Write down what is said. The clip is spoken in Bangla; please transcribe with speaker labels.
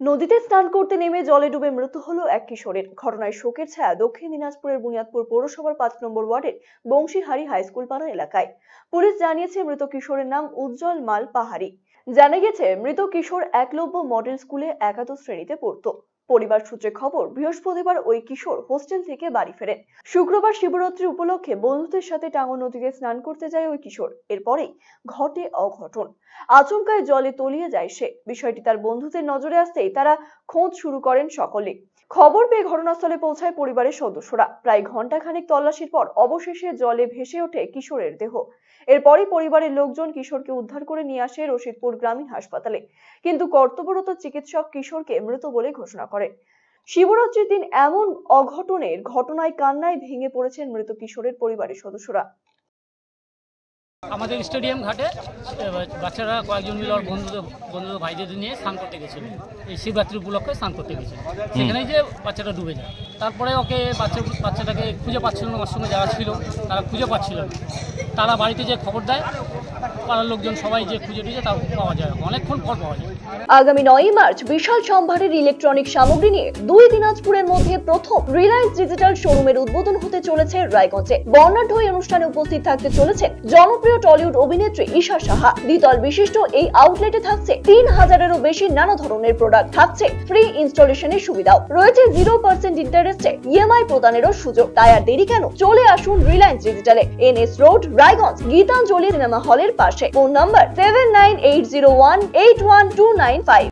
Speaker 1: নদীতে স্নান করতে নেমে জলে ডুবে মৃত্যু হলো এক কিশোরের। ঘটনায় শোকের ছায়া দক্ষিণ দিনাজপুরের বুনিয়াদপুর পৌরসভার ৫ নম্বর ওয়ার্ডের বংশীহারি হাই স্কুল পাড়া এলাকায়। পুলিশ জানিয়েছে মৃত কিশোরের নাম উজ্জ্বল মাল পাহাড়ি। জানা গেছে মৃত কিশোর একলব্য মডেল স্কুলে একাদশ শ্রেণীতে পড়তো। পরিবার সূত্রে খবর, বৃহস্পতিবার ওই কিশোর হোস্টেল থেকে বাড়ি ফেরেন। শুক্রবার শিবরাত্রি উপলক্ষে বন্ধুদের সাথে টাঙ্গন নদীতে স্নান করতে যায় ওই কিশোর। এরপরেই ঘটে অঘটন। আচমকায় জলে তলিয়ে যায় সে। বিষয়টি তার বন্ধুদের নজরে আসতেই তারা খোঁজ শুরু করেন সকলে। খবর পেয়ে ঘটনাস্থলে পৌঁছায় পরিবারের সদস্যরা। প্রায় ঘন্টাখানেক তল্লাশির পর অবশেষে জলে ভেসে ওঠে কিশোরের দেহ। এরপরই পরিবারের লোকজন কিশোরকে উদ্ধার করে নিয়ে আসে রশিদপুর গ্রামীণ হাসপাতালে, কিন্তু কর্তব্যরত চিকিৎসক কিশোরকে মৃত বলে ঘোষণা করে। শিবরাত্রির দিন এমন অঘটনের ঘটনায় কান্নায় ভেঙে পড়েছেন মৃত কিশোরের পরিবারের সদস্যরা।
Speaker 2: আমাদের স্টেডিয়াম ঘাটে বাচ্চারা কয়েকজন মিলে ওর বন্ধু ভাইদের নিয়ে স্নান করতে গেছিল। এই শিবরাত্রি উপলক্ষে স্নান করতে গেছিল। সেখানে যে বাচ্চাটা ডুবে যায়, তারপরে ওকে বাচ্চাটাকে খুঁজে পাচ্ছিল না। আমার সঙ্গে যারা ছিল তারা খুঁজে পাচ্ছিল না। তারা বাড়িতে যে খবর দেয়, পাড়ার লোকজন সবাই যে খুঁজে টুজে তাও পাওয়া যায়, অনেকক্ষণ পর পাওয়া যায়।
Speaker 1: আগামী 9 মার্চ বিশাল সম্ভারের ইলেকট্রনিক সামগ্রী নিয়ে দুই দিনাজপুরের মধ্যে প্রথম রিলায়েন্স ডিজিটাল শোরুমের উদ্বোধন হতে চলেছে রায়গঞ্জে। বর্ণাঢ্য এই অনুষ্ঠানে উপস্থিত থাকতে চলেছেন জনপ্রিয় টলিউড অভিনেত্রী ঈশা সাহা। দ্বিতল বিশিষ্ট এই আউটলেটে থাকছে 3000-এরও বেশি নানা ধরনের প্রোডাক্ট। থাকছে ফ্রি ইনস্টলেশনের সুবিধাও, রয়েছে 0% ইন্টারেস্টে ইএমআই প্রদানেরও সুযোগ। তাই আর দেরি কেন, চলে আসুন রিলায়েন্স ডিজিটালে, NS road, Raiganj, Gitanjali cinema হলের পাশে। Phone number 7980181295।